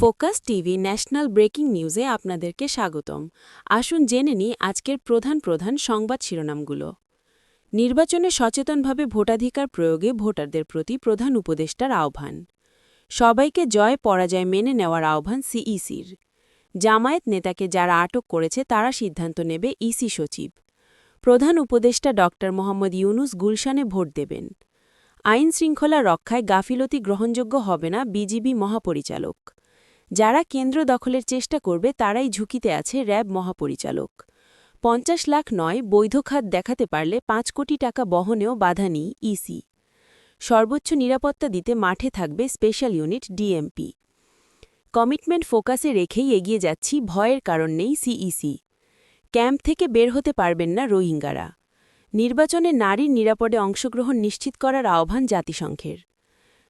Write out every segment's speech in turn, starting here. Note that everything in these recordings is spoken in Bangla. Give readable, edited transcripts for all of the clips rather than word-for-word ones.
ফোকাস টিভি ন্যাশনাল ব্রেকিং নিউজে আপনাদেরকে স্বাগতম। আসুন জেনে নিই আজকের প্রধান সংবাদ শিরোনামগুলো। নির্বাচনে সচেতনভাবে ভোটাধিকার প্রয়োগে ভোটারদের প্রতি প্রধান উপদেষ্টার আহ্বান। সবাইকে জয় পরাজয় মেনে নেওয়ার আহ্বান সিইসির। জামায়াত নেতাকে যারা আটক করেছে তারা সিদ্ধান্ত নেবে ইসি সচিব। প্রধান উপদেষ্টা ড মোহাম্মদ ইউনুস গুলশানে ভোট দেবেন। আইন শৃঙ্খলা রক্ষায় গাফিলতি গ্রহণযোগ্য হবে না বিজিবি মহাপরিচালক। যারা কেন্দ্র দখলের চেষ্টা করবে তারাই ঝুঁকিতে আছে র্যাব মহাপরিচালক। ৫০ লাখ নয় বৈধ খাত দেখাতে পারলে ৫ কোটি টাকা বহনেও বাধা নেই ইসি। সর্বোচ্চ নিরাপত্তা দিতে মাঠে থাকবে স্পেশাল ইউনিট ডিএমপি। কমিটমেন্ট ফোকাসে রেখেই এগিয়ে যাচ্ছি, ভয়ের কারণ নেই সিইসি। ক্যাম্প থেকে বের হতে পারবেন না রোহিঙ্গারা। নির্বাচনে নারীর নিরাপদে অংশগ্রহণ নিশ্চিত করার আহ্বান জাতিসংঘের।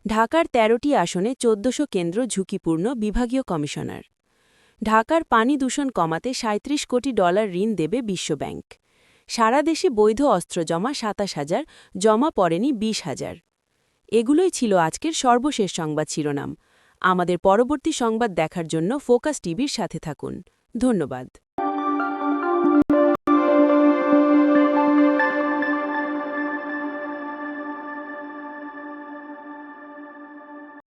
ঢাকার ১৩টি আসনে ১৪০০ কেন্দ্র ঝুঁকিপূর্ণ বিভাগীয় কমিশনার। ঢাকার পানি দূষণ কমাতে $৩৭ কোটি ঋণ দেবে বিশ্বব্যাংক। সারা দেশে বৈধ অস্ত্র জমা ২৭,০০০, জমা পড়েনি ২০,০০০। এগুলোই ছিল আজকের সর্বশেষ সংবাদ শিরোনাম। আমাদের পরবর্তী সংবাদ দেখার জন্য ফোকাস টিভির সাথে থাকুন। ধন্যবাদ।